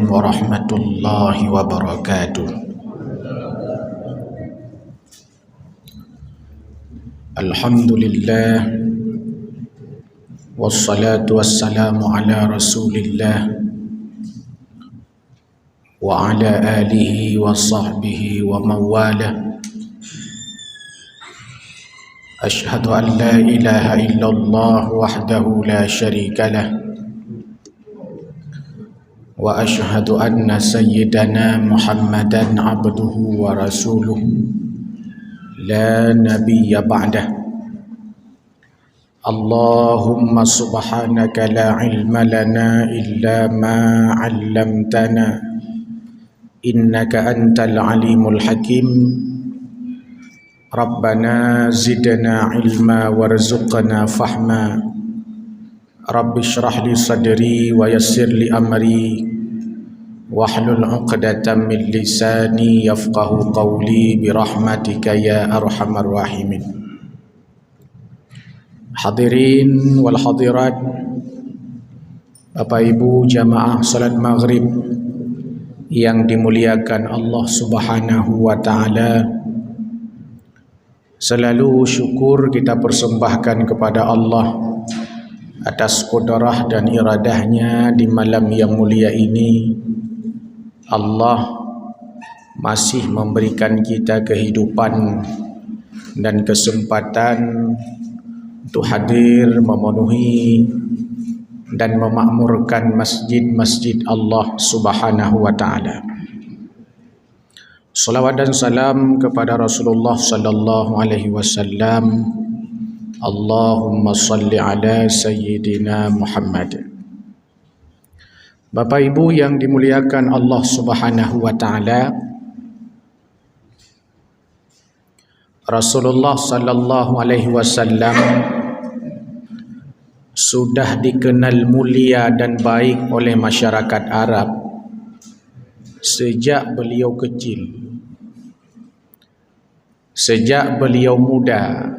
warahmatullahi wabarakatuh. Alhamdulillah, wassalatu wassalamu ala rasulillah wa ala alihi wa sahbihi wa mawalah. Ashhadu an la ilaha illallah wahdahu la syarika lah, wa ashhadu anna sayyidana Muhammadan abduhu wa rasuluh la nabiyya ba'dah. Allahumma subhanaka la ilma lana illa ma 'allamtana innaka antal alimul hakim. Rabbana zidna ilma warzuqna fahma. Rabbi shrah li sadri wa yassir li amri wahlul 'uqdatam min lisani yafqahu qawli birahmatika ya arhamar rahimin. Hadirin wal hadirat, Bapak Ibu jamaah salat maghrib yang dimuliakan Allah Subhanahu wa taala, selalu syukur kita persembahkan kepada Allah atas kudrah dan iradahnya di malam yang mulia ini. Allah masih memberikan kita kehidupan dan kesempatan untuk hadir memenuhi dan memakmurkan masjid-masjid Allah Subhanahu wa taala. Salawat dan salam kepada Rasulullah sallallahu alaihi wasallam. Allahumma salli ala sayyidina Muhammad. Bapak Ibu yang dimuliakan Allah Subhanahu wa taala, Rasulullah sallallahu alaihi wasallam sudah dikenal mulia dan baik oleh masyarakat Arab sejak beliau kecil. Sejak beliau muda,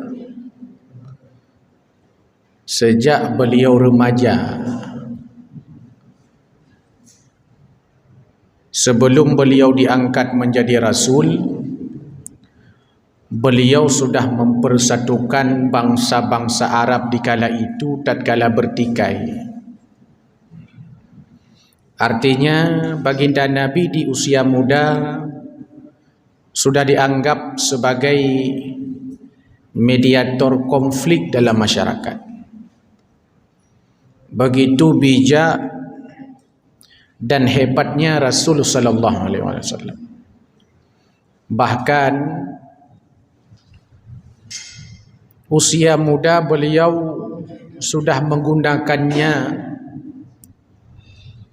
sejak beliau remaja, sebelum beliau diangkat menjadi Rasul, beliau sudah mempersatukan bangsa-bangsa Arab di kala itu tatkala bertikai. Artinya baginda Nabi di usia muda sudah dianggap sebagai mediator konflik dalam masyarakat. Begitu bijak dan hebatnya Rasul sallallahu alaihi wasallam. Bahkan usia muda beliau sudah menggunakannya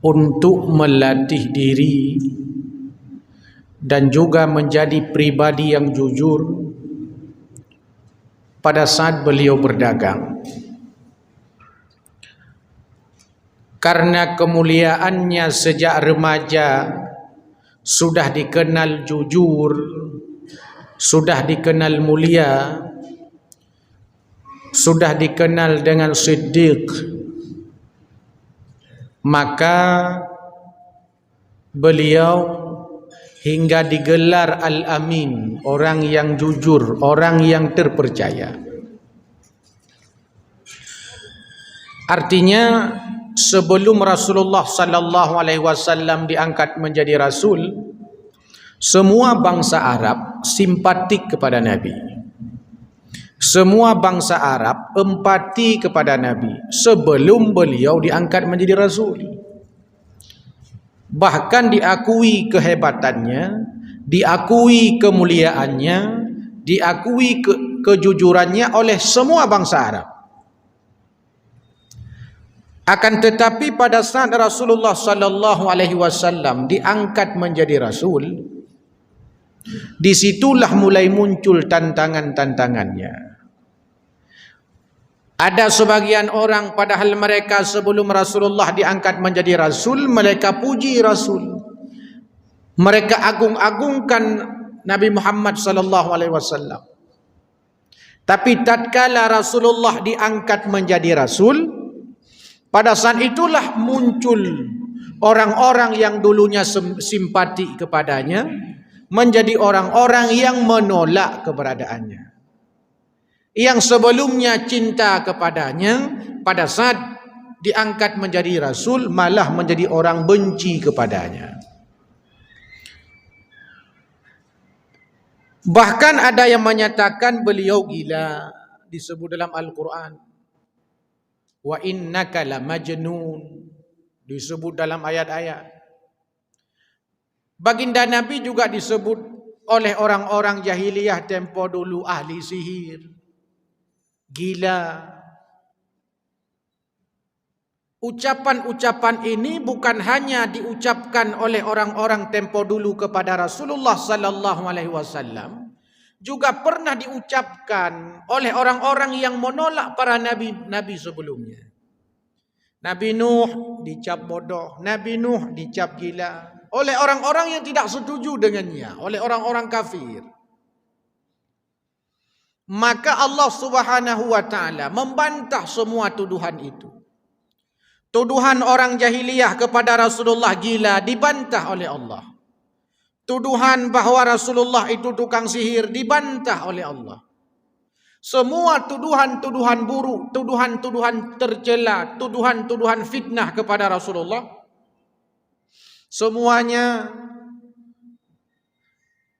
untuk melatih diri dan juga menjadi pribadi yang jujur pada saat beliau berdagang. Karena kemuliaannya sejak remaja sudah dikenal jujur, sudah dikenal mulia, sudah dikenal dengan siddiq, maka beliau hingga digelar Al-Amin, orang yang jujur, orang yang terpercaya. Artinya sebelum Rasulullah sallallahu alaihi wasallam diangkat menjadi rasul, semua bangsa Arab simpatik kepada Nabi. Semua bangsa Arab empati kepada Nabi sebelum beliau diangkat menjadi rasul. Bahkan diakui kehebatannya, diakui kemuliaannya, diakui kejujurannya oleh semua bangsa Arab. Akan tetapi pada saat Rasulullah sallallahu alaihi wasallam diangkat menjadi rasul, disitulah mulai muncul tantangan-tantangannya. Ada sebagian orang padahal mereka sebelum Rasulullah diangkat menjadi Rasul, mereka puji Rasul. Mereka agung-agungkan Nabi Muhammad sallallahu alaihi wasallam. Tapi tatkala Rasulullah diangkat menjadi Rasul, pada saat itulah muncul Orang-orang yang dulunya simpati kepadanya menjadi orang-orang yang menolak keberadaannya. Yang sebelumnya cinta kepadanya, pada saat diangkat menjadi rasul malah menjadi orang benci kepadanya. Bahkan ada yang menyatakan beliau gila, disebut dalam Al-Quran. Wa innaka la majnun, disebut dalam ayat-ayat. Baginda Nabi juga disebut oleh orang-orang jahiliyah tempo dulu ahli sihir, gila. Ucapan-ucapan ini bukan hanya diucapkan oleh orang-orang tempo dulu kepada Rasulullah sallallahu alaihi wasallam, juga pernah diucapkan oleh orang-orang yang menolak para nabi sebelumnya. Nabi Nuh dicap bodoh, Nabi Nuh dicap gila oleh orang-orang yang tidak setuju dengannya, oleh orang-orang kafir. Maka Allah Subhanahu wa taala membantah semua tuduhan itu. Tuduhan orang jahiliyah kepada Rasulullah gila dibantah oleh Allah. Tuduhan bahawa Rasulullah itu tukang sihir dibantah oleh Allah. Semua tuduhan-tuduhan buruk, tuduhan-tuduhan tercela, tuduhan-tuduhan fitnah kepada Rasulullah, semuanya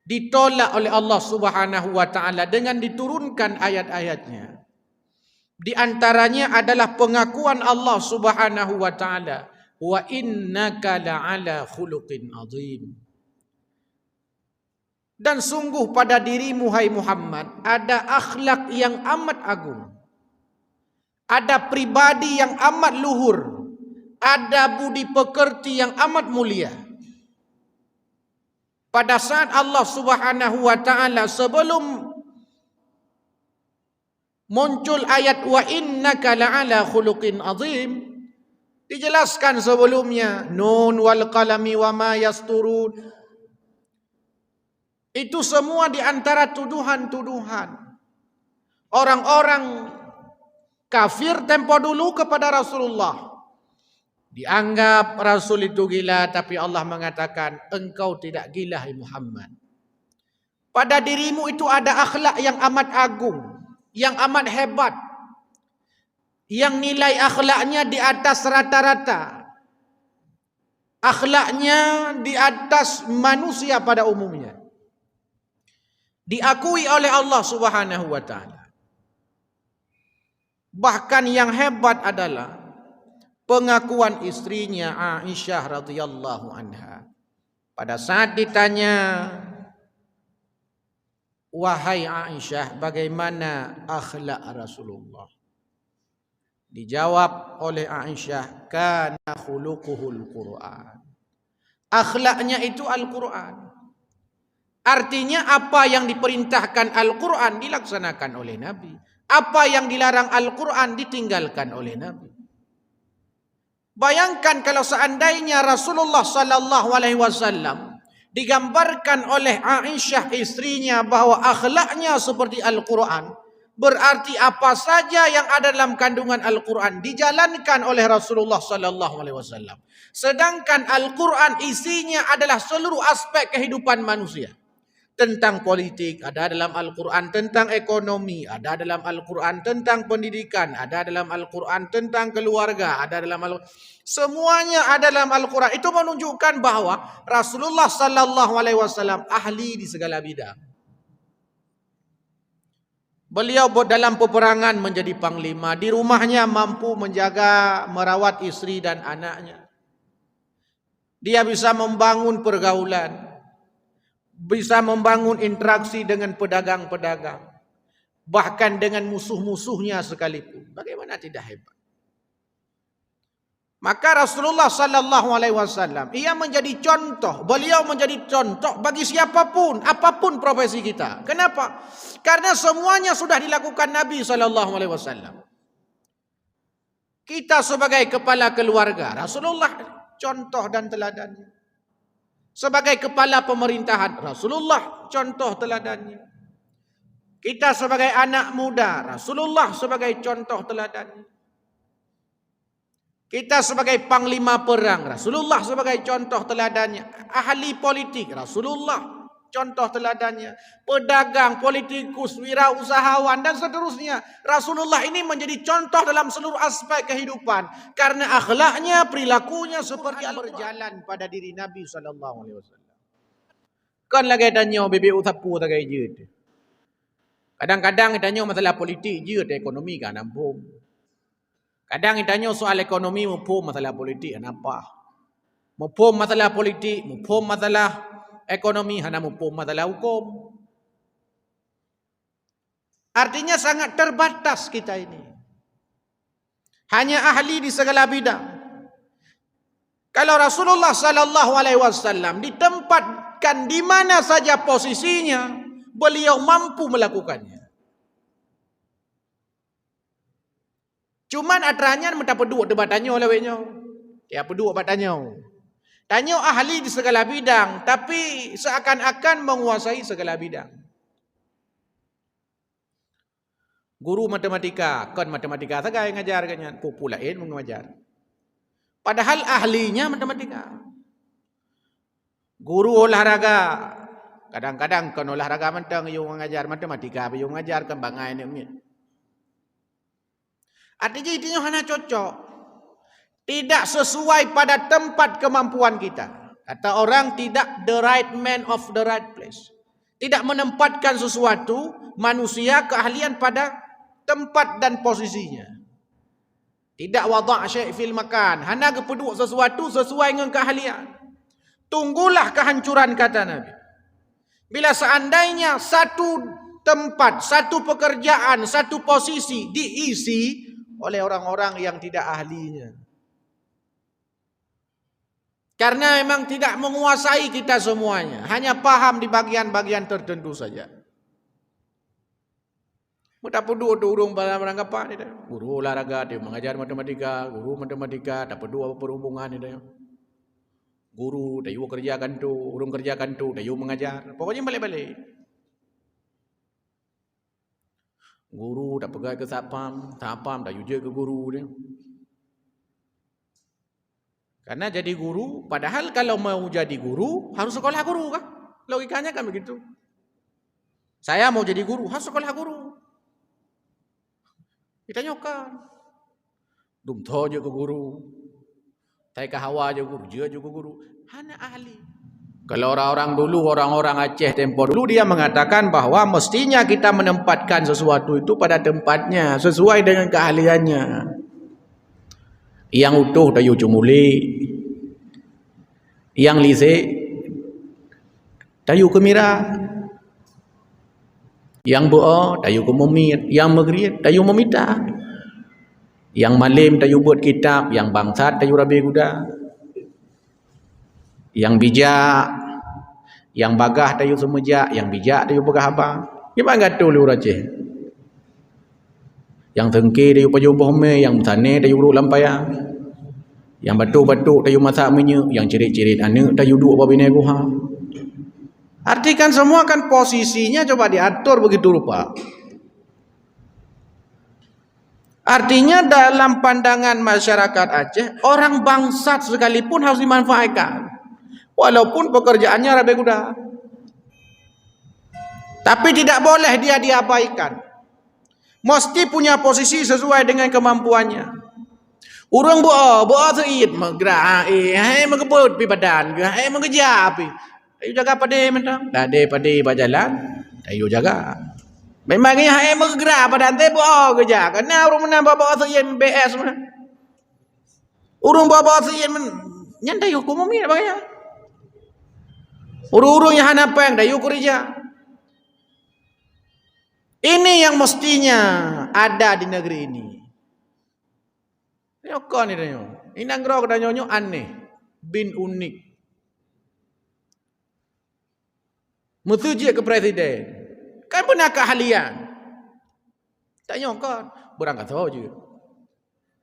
ditolak oleh Allah Subhanahu wa taala dengan diturunkan ayat-ayatnya. Di antaranya adalah pengakuan Allah Subhanahu wa taala, wa innaka la'ala khuluqin azim. Dan sungguh pada dirimu hai Muhammad ada akhlak yang amat agung, ada pribadi yang amat luhur, ada budi pekerti yang amat mulia. Pada saat Allah Subhanahu wa taala sebelum muncul ayat wa innaka la'ala khuluqin azim, dijelaskan sebelumnya nun wal qalami wa ma yasturun. Itu semua di antara tuduhan-tuduhan orang-orang kafir tempo dulu kepada Rasulullah. Dianggap Rasul itu gila, tapi Allah mengatakan engkau tidak gila hai Muhammad. Pada dirimu itu ada akhlak yang amat agung, yang amat hebat, yang nilai akhlaknya di atas rata-rata, akhlaknya di atas manusia pada umumnya, diakui oleh Allah Subhanahu wa taala. Bahkan yang hebat adalah pengakuan istrinya Aisyah radhiyallahu anha. Pada saat ditanya, wahai Aisyah, bagaimana akhlak Rasulullah? Dijawab oleh Aisyah, kana khuluquhul Qur'an. Akhlaknya itu Al-Qur'an. Artinya apa yang diperintahkan Al-Quran dilaksanakan oleh Nabi. Apa yang dilarang Al-Quran ditinggalkan oleh Nabi. Bayangkan kalau seandainya Rasulullah sallallahu alaihi wasallam digambarkan oleh Aisyah istrinya bahwa akhlaknya seperti Al-Quran, berarti apa saja yang ada dalam kandungan Al-Quran dijalankan oleh Rasulullah sallallahu alaihi wasallam. Sedangkan Al-Quran isinya adalah seluruh aspek kehidupan manusia. Tentang politik ada dalam Al-Quran, tentang ekonomi ada dalam Al-Quran, tentang pendidikan ada dalam Al-Quran, tentang keluarga ada dalam Al-Quran. Semuanya ada dalam Al-Quran. Itu menunjukkan bahawa Rasulullah sallallahu alaihi wasallam ahli di segala bidang. Beliau dalam peperangan menjadi panglima, di rumahnya mampu menjaga, merawat istri dan anaknya. Dia bisa membangun pergaulan, bisa membangun interaksi dengan pedagang-pedagang, bahkan dengan musuh-musuhnya sekalipun. Bagaimana tidak hebat? Maka Rasulullah sallallahu alaihi wasallam ia menjadi contoh, beliau menjadi contoh bagi siapapun, apapun profesi kita. Kenapa? Karena semuanya sudah dilakukan Nabi sallallahu alaihi wasallam. Kita sebagai kepala keluarga, Rasulullah contoh dan teladannya. Sebagai kepala pemerintahan, Rasulullah contoh teladannya. Kita sebagai anak muda, Rasulullah sebagai contoh teladannya. Kita sebagai panglima perang, Rasulullah sebagai contoh teladannya. Ahli politik, Rasulullah contoh teladannya. Pedagang, politikus, wirausahawan dan seterusnya. Rasulullah ini menjadi contoh dalam seluruh aspek kehidupan. Karena akhlaknya, perilakunya seperti berjalan pada diri Nabi SAW. Kan lagi tanya bebek utapu tak kaya je. Kadang-kadang tanya masalah politik je, ekonomi kan nampung. Kadang tanya soal ekonomi, mupum masalah politik, kenapa? Mupum masalah politik, mupum masalah ekonomi, hana mupum masalah hukum. Artinya sangat terbatas kita ini. Hanya ahli di segala bidang. Kalau Rasulullah SAW ditempatkan di mana saja posisinya, beliau mampu melakukannya. Cuman atranya minta peduk debat tanya leweknya. Ya peduk debat tanya. Tanya ahli di segala bidang, tapi seakan-akan menguasai segala bidang. Guru matematika, kan matematika saja yang ngajar kan, populain mengajar. Padahal ahlinya matematika. Guru olahraga, kadang-kadang kan olahraga mentang yang mengajar matematika, yang mengajar kan bangai ni. Artinya itu hanya cocok. Tidak sesuai pada tempat kemampuan kita. Kata orang tidak the right man of the right place. Tidak menempatkan sesuatu manusia keahlian pada tempat dan posisinya. Tidak wada' syai' fil makan. Hanya kepeduk sesuatu sesuai dengan keahlian. Tunggulah kehancuran kata Nabi. Bila seandainya satu tempat, satu pekerjaan, satu posisi diisi oleh orang-orang yang tidak ahlinya. Karena memang tidak menguasai kita semuanya. Hanya paham di bagian-bagian tertentu saja. Mudah peduk tu urung barang apa ni dah. Guru olahraga dia mengajar matematika, guru matematika tak peduk apa perhubungan ni dah. Guru dia kerjakan tu, urung kerjakan tu, dia mengajar. Pokoknya balik-balik. Guru tak pegang ke sapam, sapam tak uja ke guru dia. Karena jadi guru, padahal kalau mau jadi guru harus sekolah guru kan? Logikanya kan begitu. Saya mau jadi guru, harus sekolah guru. Kita nyokan. Dumtho je ke guru. Tai kahawa je guru, je juga guru. Hana ahli. Kalau orang-orang dulu, orang-orang Aceh tempoh dulu dia mengatakan bahwa mestinya kita menempatkan sesuatu itu pada tempatnya sesuai dengan keahliannya. Yang utuh tayu cumuli, yang lise tayu kemira, yang boa tayu kemumit, yang maghrib tayu memita, yang malim tayu buat kitab, yang bangsat tayu rabi kuda, yang bijak, yang bagah tayu semujak, yang bijak tayu bagah abang. Gimana tu lu Aceh? Yang tengki tayu paju bohme, yang tane tayu ru lampaya, yang batu-batu tayu masak menye, yang cirit-cirit ane tayu duk apa bini guha. Artikan semua kan posisinya coba diatur begitu rupa. Artinya dalam pandangan masyarakat Aceh, orang bangsat sekalipun harus dimanfaatkan. Walaupun pekerjaannya rabe kuda. Tapi tidak boleh dia diabaikan. Mesti punya posisi sesuai dengan kemampuannya. Urang boa seit magra mengebut pi badan ke mengejar pi. Ayo jaga pade mentang. Dade pade berjalan, ayo jaga. Memangnya mengegra badan teh boa kerja. Karena urang menambah boa seit BS mana. Urang boa seit nyandai hukum umi bagaya. Urung-urung yang hanapeng dayu kerja. Ini yang mestinya ada di negeri ini. Nyokon ini nyo. Inang grok dan nyonyo aneh, bin unik. Mutuji ke presiden. Kan punya keahlian. Tak nyokon, berangkat tahu je.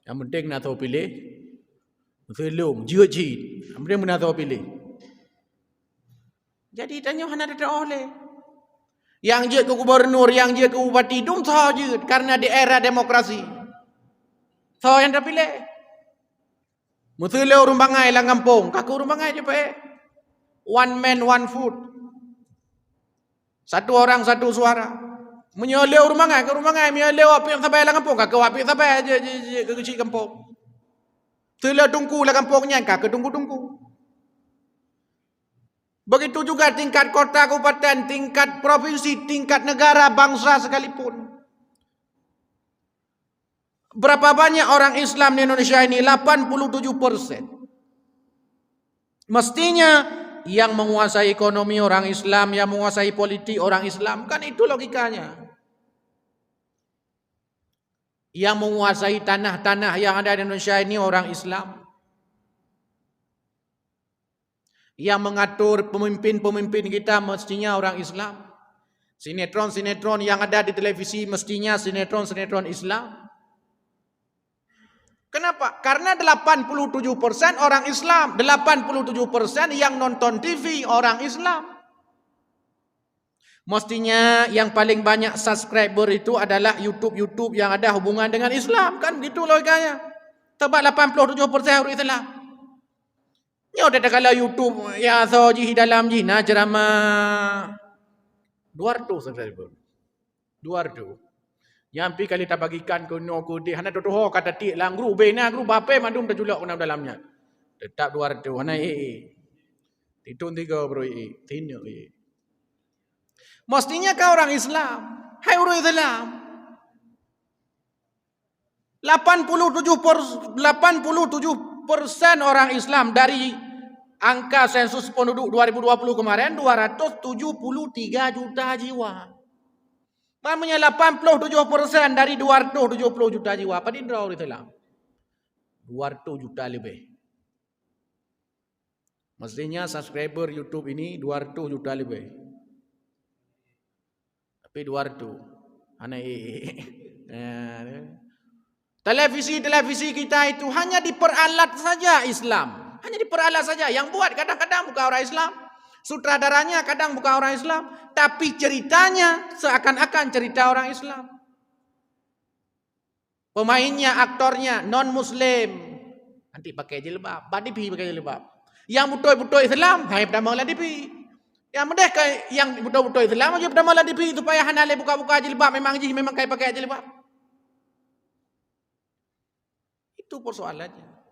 Yang penting nak tahu pilih. Selum, jijit. Yang penting nak tahu pilih. Jadi tanya hana ada oleh. Yang je ke gubernur, yang je ke bupati, dum tahu je karena di era demokrasi. Tahu yang dah pilih. Muthuleo rumbangai lang kampung. Kaku rumbangai je pe. One man, one food. Satu orang, satu suara. Menyoleo rumbangai, ke rumbangai. Menyoleo api yang sampai lang kampung. Kaku api sampai je ke kecil kampung. Thuleo tungku lah kampungnya. Kaku tungku-tungku. Begitu juga tingkat kota, kabupaten, tingkat provinsi, tingkat negara, bangsa sekalipun. Berapa banyak orang Islam di Indonesia ini? 87%. Mestinya yang menguasai ekonomi orang Islam, yang menguasai politik orang Islam. Kan itu logikanya. Yang menguasai tanah-tanah yang ada di Indonesia ini orang Islam. Yang mengatur pemimpin-pemimpin kita mestinya orang Islam. Sinetron-sinetron yang ada di televisi mestinya sinetron-sinetron Islam. Kenapa? Karena 87% orang Islam. 87% yang nonton TV orang Islam. Mestinya yang paling banyak subscriber itu adalah YouTube yang ada hubungan dengan Islam. Kan begitu logikanya. Tebak 87% orang Islam. Ya udah kalau YouTube ya soji dalam jina ceramah 200 subscriber. 200. Yang pi kali tak bagikan kuno kudi hana dodoh kata ti lang guru bena guru bape mandum terjulak kena dalamnya. Tetap 200 hana Titun 3 bro tinu Mestinya kau orang Islam. Hai orang Islam. 87% orang Islam dari angka sensus penduduk 2020 kemarin 273 juta jiwa. Maknanya 87% dari 270 juta jiwa. Apa dia orang Islam? 200 juta lebih. Mestinya subscriber YouTube ini 200 juta lebih. Tapi 200. Televisi kita itu hanya diperalat saja Islam. Hanya diperalat saja. Yang buat kadang-kadang bukan orang Islam. Sutradaranya kadang bukan orang Islam. Tapi ceritanya seakan-akan cerita orang Islam. Pemainnya, aktornya non-Muslim. Nanti pakai jilbab. Badipi pakai jilbab. Yang betul-betul Islam, hai pertama lah dipi. Yang mereka yang betul-betul Islam aja pertama lah dipi supaya hanale buka-buka jilbab memang kayak pakai jilbab. Itu persoalannya.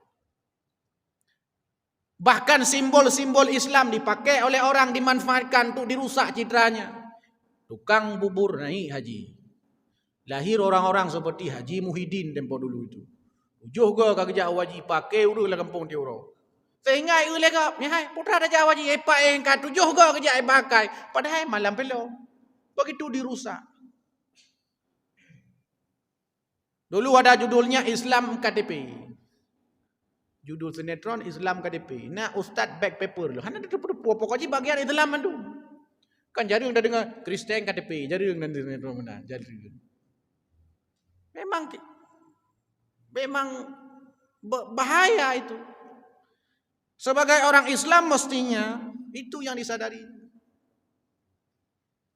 Bahkan simbol-simbol Islam dipakai oleh orang dimanfaatkan untuk dirusak citranya. Tukang bubur naik haji. Lahir orang-orang seperti Haji Muhyiddin tempoh dulu itu. Ujuh ke kerja wajib pakai udah lah kampung tiuro. Sehingga itu lega, hai putra raja wajib epa engkat tujuh ke kerja pakai. Padahal malam pelo. Begitu dirusak. Dulu ada judulnya Islam KTP. Judul sinetron Islam KTP. Nah Ustaz back paper loh. Hana pokoknya bagian Islam itu. Kan jadi yang dah dengar Kristen KTP. Jadi yang nanti sinetron mana. Jadi memang bahaya itu. Sebagai orang Islam mestinya itu yang disadari.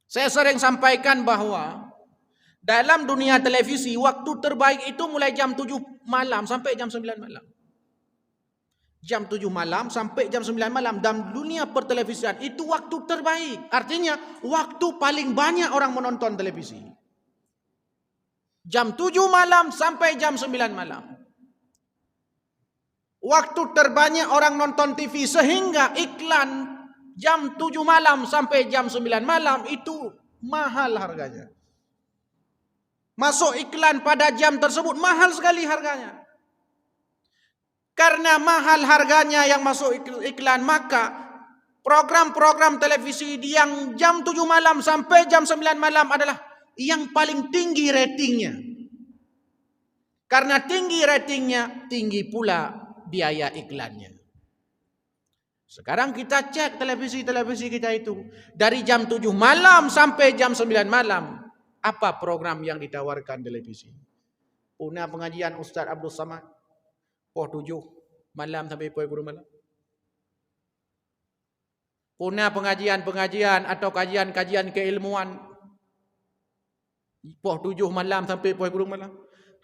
Saya sering sampaikan bahwa dalam dunia televisi waktu terbaik itu mulai jam 7 malam sampai jam 9 malam. Jam 7 malam sampai jam 9 malam dalam dunia pertelevisian itu waktu terbaik. Artinya waktu paling banyak orang menonton televisi. Jam 7 malam sampai jam 9 malam. Waktu terbanyak orang nonton TV sehingga iklan jam 7 malam sampai jam 9 malam itu mahal harganya. Masuk iklan pada jam tersebut mahal sekali harganya. Karena mahal harganya yang masuk iklan, maka program-program televisi yang jam 7 malam sampai jam 9 malam adalah yang paling tinggi ratingnya. Karena tinggi ratingnya, tinggi pula biaya iklannya. Sekarang kita cek televisi-televisi kita itu. Dari jam 7 malam sampai jam 9 malam. Apa program yang ditawarkan televisi? Punya pengajian Ustaz Abdul Samad. Pukul 7 malam sampai pukul 10 malam. Punya pengajian-pengajian atau kajian-kajian keilmuan. Pukul 7 malam sampai pukul 10 malam.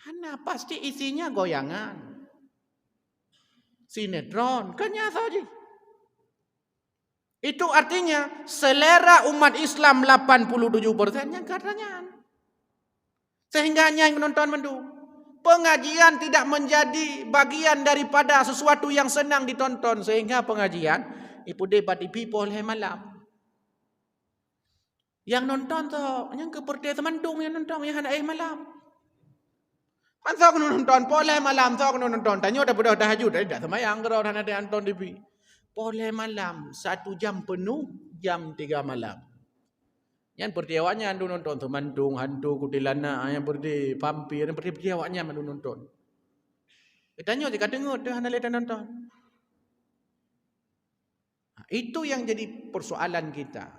Hana pasti isinya goyangan. sinetron, kan saja. Itu artinya selera umat Islam 87% yang katanya. Sehingga yang menonton mendu. Pengajian tidak menjadi bagian daripada sesuatu yang senang ditonton. Sehingga pengajian ipu debat ipu oleh malam. Yang nonton tu, yang keperti temantung yang nonton yang ada malam. Masa aku nonton boleh malam tu aku nonton. Tanya dah dah tahajud dah semayang kalau dah ada nonton TV. Boleh malam 1 jam penuh jam 3 malam. Yang pertiawanya andu nonton temantung hantu kutilana yang berdi vampir yang pertiawanya andu nonton. Tanya jika dengar dah anda lihat nonton. Itu yang jadi persoalan kita.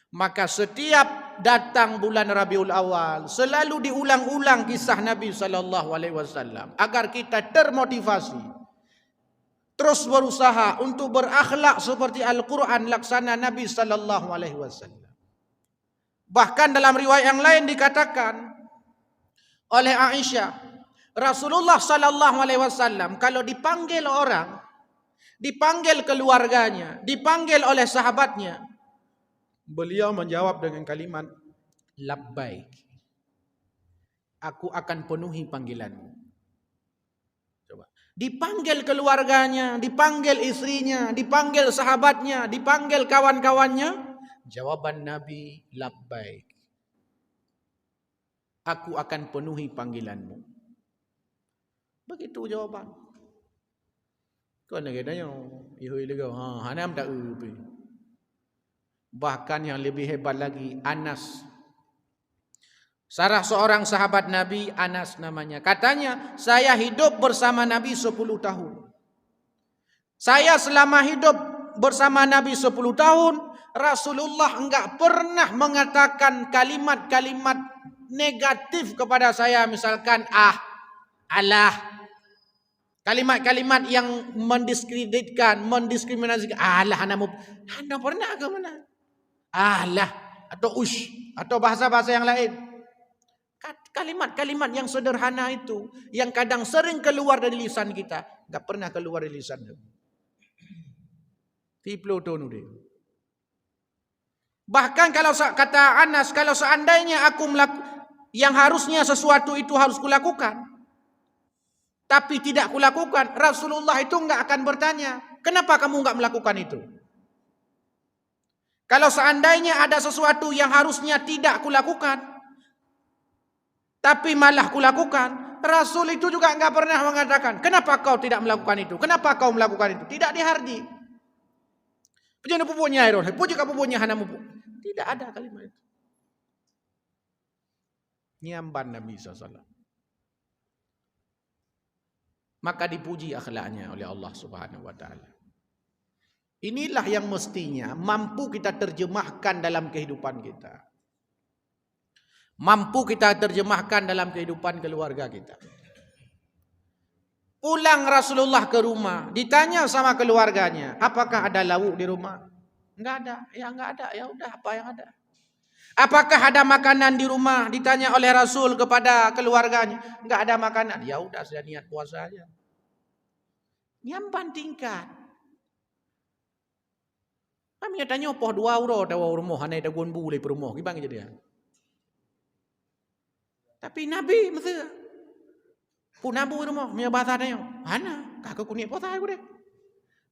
Maka setiap datang bulan Rabiul Awal selalu diulang-ulang kisah Nabi SAW agar kita termotivasi terus berusaha untuk berakhlak seperti Al-Quran laksana Nabi SAW. Bahkan dalam riwayat yang lain dikatakan oleh Aisyah, Rasulullah SAW kalau dipanggil orang, dipanggil keluarganya, dipanggil oleh sahabatnya, beliau menjawab dengan kalimat labbaik. Aku akan penuhi panggilanmu. Coba. Dipanggil keluarganya, dipanggil istrinya, dipanggil sahabatnya, dipanggil kawan-kawannya, jawaban Nabi labbaik. Aku akan penuhi panggilanmu. Begitu jawaban. Kau nak tanya, ihoi lega, hanam tak upi. Bahkan yang lebih hebat lagi, Anas. Salah seorang sahabat Nabi, Anas namanya. Katanya, saya hidup bersama Nabi 10 tahun. Saya selama hidup bersama Nabi 10 tahun, Rasulullah enggak pernah mengatakan kalimat-kalimat negatif kepada saya. Misalkan, alah. Kalimat-kalimat yang mendiskreditkan, mendiskriminasikan. Alah, anda pernah ke mana? Alah, atau ush, atau bahasa-bahasa yang lain. Kalimat-kalimat yang sederhana itu, yang kadang sering keluar dari lisan kita, tak pernah keluar dari lisan. Tiplo tonu dia. Bahkan kalau kata Anas, kalau seandainya aku yang harusnya sesuatu itu harus kulakukan, tapi tidak kulakukan, Rasulullah itu enggak akan bertanya, kenapa kamu enggak melakukan itu? Kalau seandainya ada sesuatu yang harusnya tidak kulakukan, tapi malah kulakukan, Rasul itu juga enggak pernah mengatakan, kenapa kau tidak melakukan itu? Kenapa kau melakukan itu? Tidak dihardi. Puji pupunya Iron, puji pupunya hanamu. Tidak ada kalimat itu. Nyamban Nabi SAW. Maka dipuji akhlaknya oleh Allah Subhanahu wa taala. Inilah yang mestinya mampu kita terjemahkan dalam kehidupan kita. Mampu kita terjemahkan dalam kehidupan keluarga kita. Pulang Rasulullah ke rumah, ditanya sama keluarganya, apakah ada lauk di rumah? Enggak ada. Ya enggak ada. Ya udah, apa yang ada? Apakah ada makanan di rumah? Ditanya oleh Rasul kepada keluarganya, enggak ada makanan. Ya udah, sudah niat puasa aja. Nyamban tingkat. Kami tanya poh 2 euro tawa rumah hanai dagun bule per rumah gimana jadi. Tapi Nabi mesti pun nabu rumah punya bahasa tanya, "Hana, kakak kuning posa aku deh."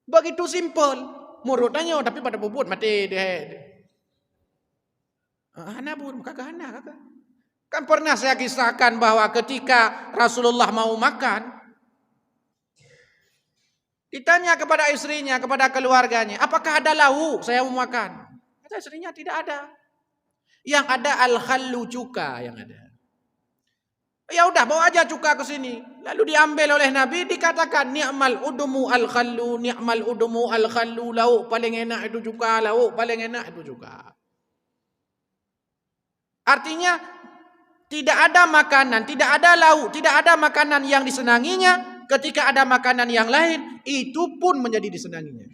Begitu simple. Murut tanya tapi pada puput mati deh. Hana bu, kakak Hana kakak. Kan pernah saya kisahkan bahwa ketika Rasulullah mau makan, ditanya kepada istrinya, kepada keluarganya, apakah ada lauk saya mau makan? Kata istrinya tidak ada. Yang ada al-khallu, cuka yang ada. Ya udah bawa aja cuka ke sini. Lalu diambil oleh Nabi, dikatakan ni'mal udumu al-khallu, ni'mal udumu al-khallu, lauk paling enak itu cuka, lauk paling enak itu cuka. Artinya tidak ada makanan, tidak ada lauk, tidak ada makanan yang disenanginya. Ketika ada makanan yang lain, itu pun menjadi disenanginya.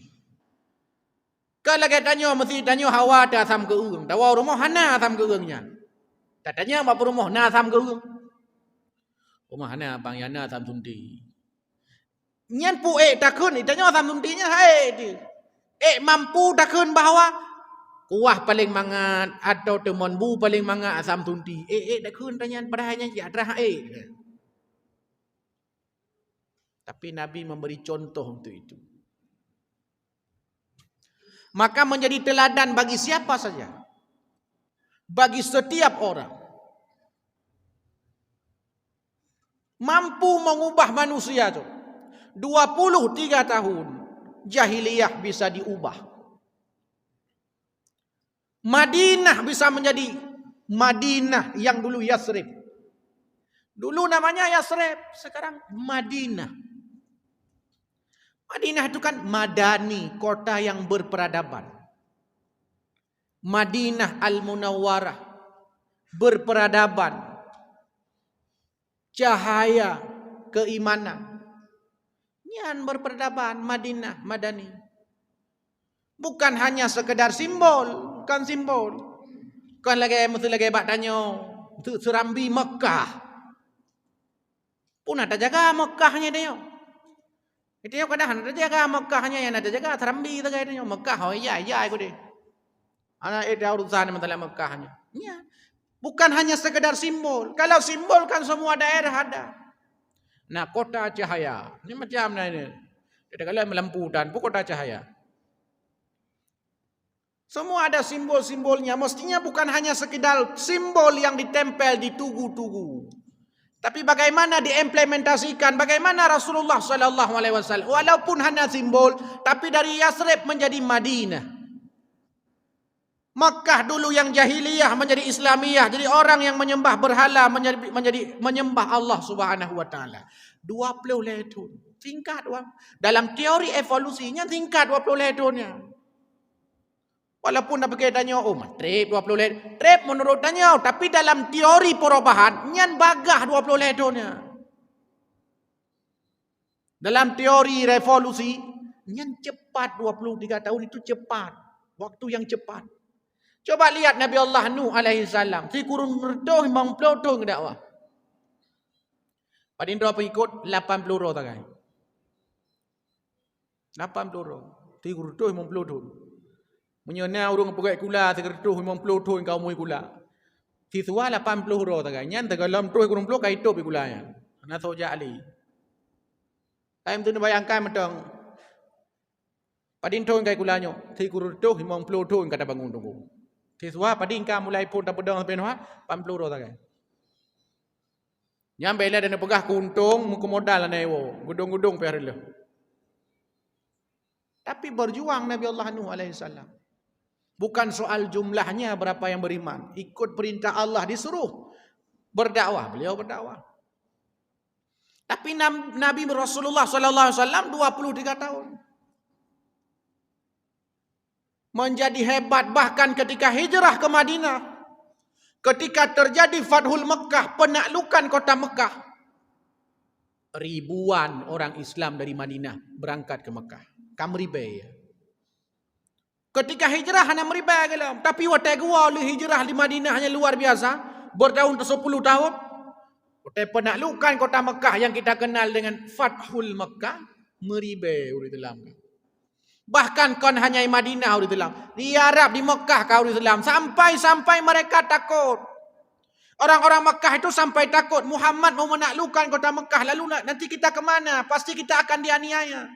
Kalau kita tanya, mesti tanya hawa ada asam ke urung. Tawa rumah hana asam ke urungnya. Katanya apa rumah na asam ke urung. Rumah hana bang yana asam sunti. Nyan pu takun itanya Azam tuntinya dia. Mampu takun bahawa kuah paling mangat atau temon bu paling mangat Azam tunti. Takun tanya padahnya ya adrah Tapi Nabi memberi contoh untuk itu. Maka menjadi teladan bagi siapa saja. Bagi setiap orang. Mampu mengubah manusia itu. 23 tahun. Jahiliyah bisa diubah. Madinah bisa menjadi Madinah yang dulu Yasrib. Dulu namanya Yasrib. Sekarang Madinah. Madinah itu kan madani, kota yang berperadaban. Madinah Al-Munawwarah, berperadaban. Cahaya keimanan. Yang berperadaban Madinah, madani. Bukan hanya sekedar simbol, bukan simbol. Bukan lagi mesti lagi bak tanya, serambi Mekah. Pun ada jaga Mekahnya dia. Itu yang kadang ada jaga Mekahnya yang ada jaga serambi tu dia. Mekah oh iya aku deh. Anak itu urusan masalah Mekahnya. Ya. Bukan hanya sekedar simbol. Kalau simbol kan semua daerah ada. Nah, kota cahaya. Ini macam ini. Kita kalau melampu dan kota cahaya. Semua ada simbol-simbolnya. Mestinya bukan hanya sekedar simbol yang ditempel di tugu-tugu. Tapi bagaimana diimplementasikan? Bagaimana Rasulullah SAW? Walaupun hanya simbol, tapi dari Yasrib menjadi Madinah. Makkah dulu yang jahiliyah menjadi Islamiyah. Jadi orang yang menyembah berhala menjadi menyembah Allah Subhanahu wa taala. 20 tahun. Tingkat dalam teori evolusinya tingkat 20 tahunnya. Walaupun apa katanya trip 20 trip menurut tanya, tapi dalam teori perubahan nyan bagah 20 tahunnya. Dalam teori revolusi nyan cepat 23 tahun itu cepat. Waktu yang cepat. Coba lihat Nabi Allah Nuh alaihi salam. Si kurun merdoh memang pelotong dakwah. Padin berapa ikut 80 orang tagai. 80 orang. Si kurun merdoh memang pelotong. Menyana orang pakai kula sekertuh memang pelotong kau mui kula. Si suah 80 orang tagai. Nyan tagalam tuh kurun pelotong kai top kulanya. Ana soja ali. Kaim tu bayangkan metong. Padin tuh kai kulanyo. Si kurun merdoh memang pelotong kata bangun tunggu. Siswa padingka mulai pun tak pedang sampai noh 80 ro tagai. Nyampe lah dan pegah kuntung muka modal na ewo, gudung-gudung pe harilo. Tapi berjuang Nabi Allah Nuh alaihi salam. Bukan soal jumlahnya berapa yang beriman, ikut perintah Allah disuruh berdakwah, beliau berdakwah. Tapi Nabi Rasulullah sallallahu alaihi wasallam 23 tahun. Menjadi hebat bahkan ketika hijrah ke Madinah. Ketika terjadi Fathul Mekah, penaklukan kota Mekah. Ribuan orang Islam dari Madinah berangkat ke Mekah. Kamribai. Ketika hijrah hanya meribai gelam. Tapi watai gua oleh hijrah di Madinah hanya luar biasa. Bertahun ke 10 tahun. Watai penaklukan kota Mekah yang kita kenal dengan Fathul Mekah. Meribai urut dalam. Bahkan kon hanya di Madinah urut dalam. Di Arab, di Mekah kau urut dalam. Sampai mereka takut. Orang-orang Mekah itu sampai takut. Muhammad mau menaklukkan kota Mekah. Lalu nanti kita kemana? Pasti kita akan dianiaya.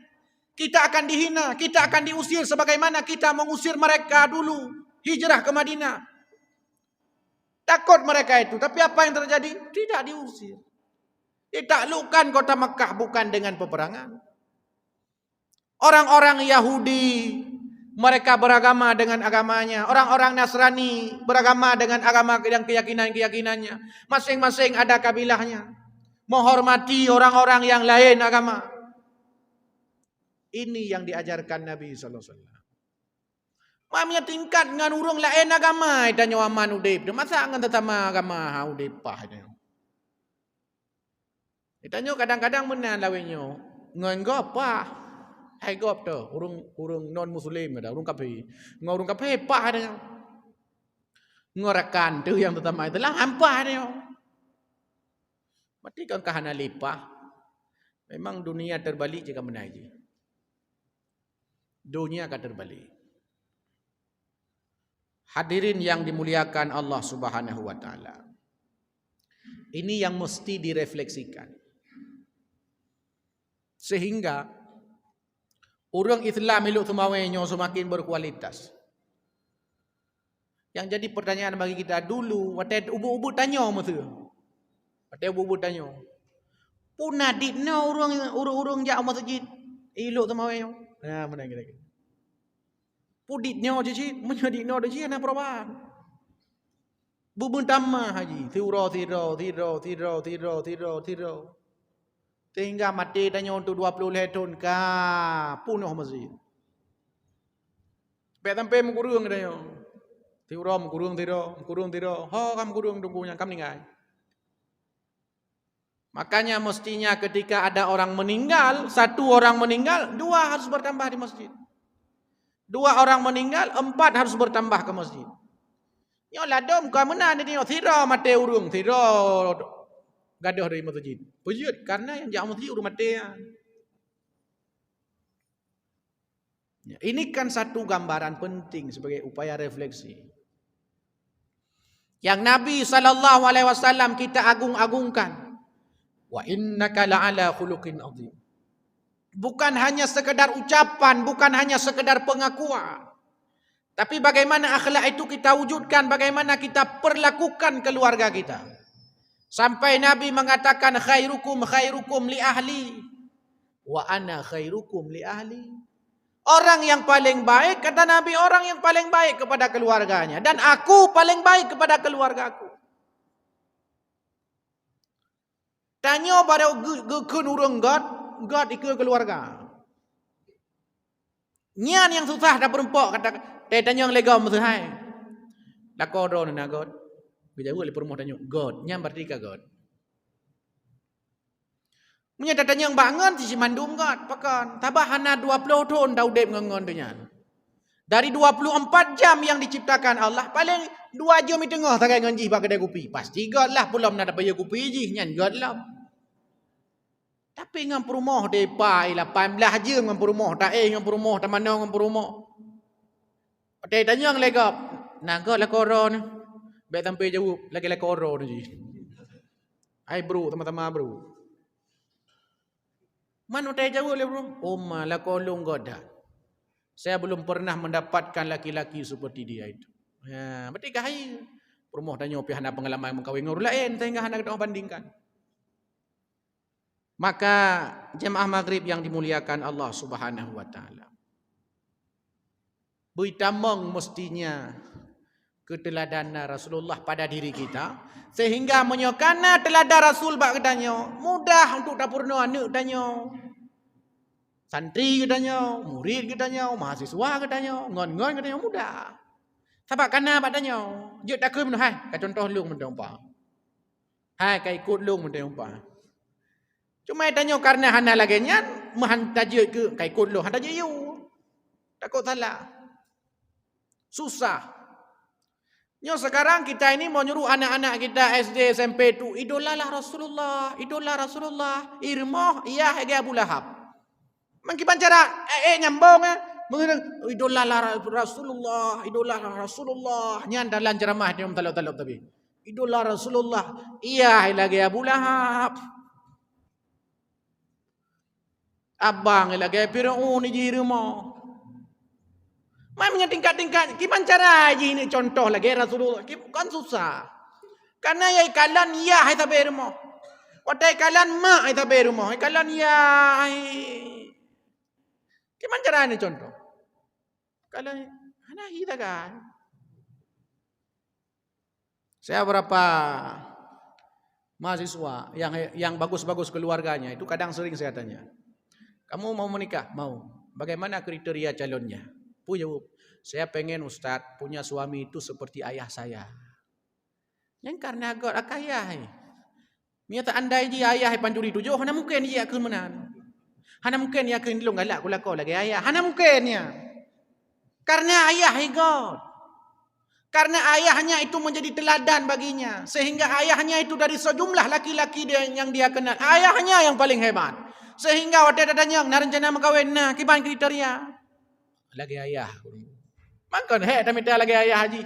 Kita akan dihina. Kita akan diusir. Sebagaimana kita mengusir mereka dulu. Hijrah ke Madinah. Takut mereka itu. Tapi apa yang terjadi? Tidak diusir. Ditaklukkan kota Mekah bukan dengan peperangan. Orang-orang Yahudi, mereka beragama dengan agamanya. Orang-orang Nasrani beragama dengan agama dan keyakinan-keyakinannya. Masing-masing ada kabilahnya. Menghormati orang-orang yang lain agama. Ini yang diajarkan Nabi sallallahu alaihi wasallam. Mamnya tingkat dengan urung lain agama, tanya aman udip. Masa ngan tetama agama udipah itu. Ditanya kadang-kadang menan lawenyo. Ngan apa? Hai gop tu, urung non muslim ada, urung kafir. Ngurung kafir pah ada. Ngorakan tu yang pertama itulah ampah dia. Mati kan kahana lipah. Memang dunia terbalik jika menaiki. Dunia akan terbalik. Hadirin yang dimuliakan Allah Subhanahu wa taala. Ini yang mesti direfleksikan. Sehingga orang Islam elok semawanya semakin berkualitas. Yang jadi pertanyaan bagi kita dulu, waktu ubu-ubu tanya masa. Waktu ubu-ubu tanya. Puna dikna orang jak masjid elok semawanya. Nah, mana kira-kira. Puditnya je menyadikna je ana perubahan. Bubun tamah haji, tiro. Sehingga mati tanya untuk 20 tahun ka punuh masjid. Pe sampai mengurung tanya. Tiro mengurung tiro. Ho kam kurung tunggunya kam ningai. Makanya mestinya ketika ada orang meninggal, satu orang meninggal, 2 harus bertambah di masjid. 2 orang meninggal, 4 harus bertambah ke masjid. Nyolah dom ka mana ni tiro mati urung, tiro gaduh dari masjid. Pujud karena yang jauh masjid urung mati. Ya, ini kan satu gambaran penting sebagai upaya refleksi. Yang Nabi SAW kita agung-agungkan. Wa innaka la'ala khuluqin azim. Bukan hanya sekedar ucapan, bukan hanya sekedar pengakuan. Tapi bagaimana akhlak itu kita wujudkan, bagaimana kita perlakukan keluarga kita. Sampai Nabi mengatakan khairukum li ahli wa ana khairukum li ahli. Orang yang paling baik, kata Nabi, orang yang paling baik kepada keluarganya. Dan aku paling baik kepada keluargaku. Tanya pada gekun urang God ikut keluarga. Nyan yang susah dah perempok kata tanya yang lega mesti hai. Lakoro na God. Bila boleh permoh tanya God, nyam berarti ka God. Munya tanya yang bangun si mandum God pakan. Tabah hana 20 tahun dah udep ngongon tu nyan. Dari 24 jam yang diciptakan Allah, paling 2 jam di tengah takai nganji bak kedai kopi. Pasti God lah pulau nak dapat kopi je nyan God lah. Tapi ngam perumah depa ila 18 je ngam perumah tak ngam perumah tak mana ngam perumah. Pada tanya yang legap. Naga lah koro ni. Baik sampai jauh lagi lah koro ni. Hai bro, sama-sama bro. Mana tak jauh le bro? Oh malah kolong goda. Saya belum pernah mendapatkan laki-laki seperti dia itu. Ya, berarti kahai. Perumah tanya pihak hana pengalaman mengkawin orang lain sehingga hana kita bandingkan. Maka jemaah maghrib yang dimuliakan Allah Subhanahu wa taala. Bertamang mestinya keteladanan Rasulullah pada diri kita sehingga menyokana teladan Rasul bak katanya mudah untuk dapurna anak katanya. Santri katanya, murid katanya, mahasiswa katanya, ngon-ngon katanya mudah. Sebab kana katanya, je tak ke mana hai, ka contoh lung mun umpa. Hai ka ikut lung mun umpa. Cuma tanya karena hana lagi nyan, mahan tajud ke kai kod lo, han tajud you. Takut salah. Susah. Nyo sekarang kita ini mau nyuruh anak-anak kita SD, SMP tu idolalah Rasulullah, idola Rasulullah, irmah iya hege Abu Lahab. Mangkipan cara nyambung mengenang idolalah Rasulullah, idolalah Rasulullah. Nyan dalam ceramah dia talak-talak tapi. Idola Rasulullah, iya lagi Abu Lahab. Abang lagi Fir'aun di rumah. Mai punya tingkat-tingkat. Gimana cara ini contoh lagi Rasulullah. Kan susah. Karena ya ikalan ya hai tabe rumah. Watai ikalan ma hai tabe rumah. Ikalan ya hai. Gimana cara ini contoh? Kalau ana kita kan. Saya berapa mahasiswa yang bagus-bagus keluarganya itu kadang sering saya tanya. Kamu mau menikah? Mau. Bagaimana kriteria calonnya? Jawab, saya pengen Ustaz punya suami itu seperti ayah saya. Yang karena agak akayah. Miata andai dia ayah panjuri tujuh, hana mungkin dia akan menan. Hana mungkin dia akan dilung galak kulako lagi ayah. Hana mungkin ya. Karena ayah God. Karena ayahnya itu menjadi teladan baginya. Sehingga ayahnya itu dari sejumlah laki-laki yang dia kenal. Ayahnya yang paling hebat. Sehingga waktu dadanya nak rencana makawin nah kiban kriteria. Lagi ayah. Makan minta lagi ayah haji.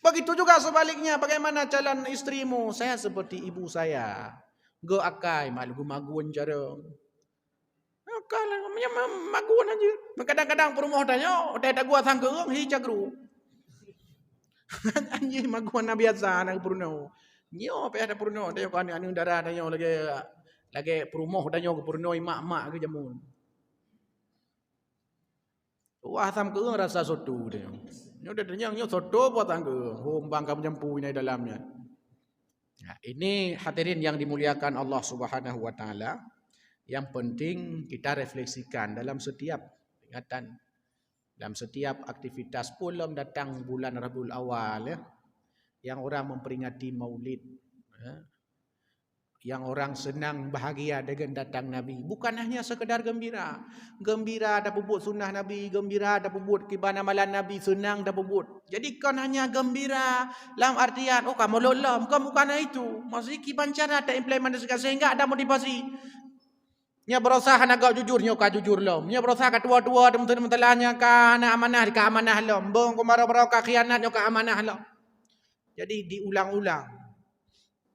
Begitu juga sebaliknya, bagaimana calon istrimu? Saya seperti ibu saya. Go akai malu maguan cara. Kalau maguan aja. Kadang-kadang perumah tanya, tak gua sangkeung hi cagru. Anjing maguan biasa anak purno. Nyo pe ada purno, tanya kan anu darah tanya lagi perumah tanya ke purno mak-mak ke jamun. Wah sangkeung rasa soto tanya. Nyo dah tanya nyo soto buat sangkeung. Hombang kamu jampu ini dalamnya. Nah, ini hadirin yang dimuliakan Allah Subhanahu wa taala. Yang penting kita refleksikan dalam setiap ingatan, dalam setiap aktivitas pulang datang bulan Rabiul Awal ya, yang orang memperingati Maulid, ya, yang orang senang bahagia dengan datang Nabi, bukan hanya sekedar gembira, gembira ada pebut sunnah Nabi, gembira ada pebut kiban amalan Nabi, senang ada pebut. Jadi kan hanya gembira dalam artian kamu lolam, kamu bukan itu, maksudnya kiban cara ada implementasikan sehingga ada motivasi. Nya berusaha nak jujur nyoka jujur lom. Nya berusaha ka tua-tua teman-temannya ka anak amanah ka amanah lom. Bong komaro-baro ka khianat nyoka amanah lom. Jadi diulang-ulang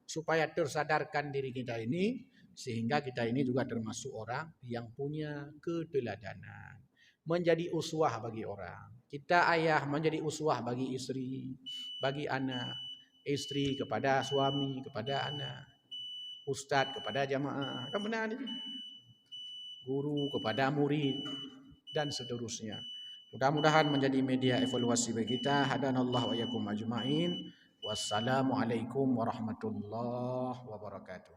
supaya tersadarkan diri kita ini sehingga kita ini juga termasuk orang yang punya keteladanan. Menjadi uswah bagi orang. Kita ayah menjadi uswah bagi istri, bagi anak, istri kepada suami, kepada anak, ustaz kepada jamaah. Kan benar ini? Guru kepada murid dan seterusnya. Mudah-mudahan menjadi media evaluasi bagi kita. Hadanallahu wa iyyakum ajma'in. Wassalamualaikum warahmatullahi wabarakatuh.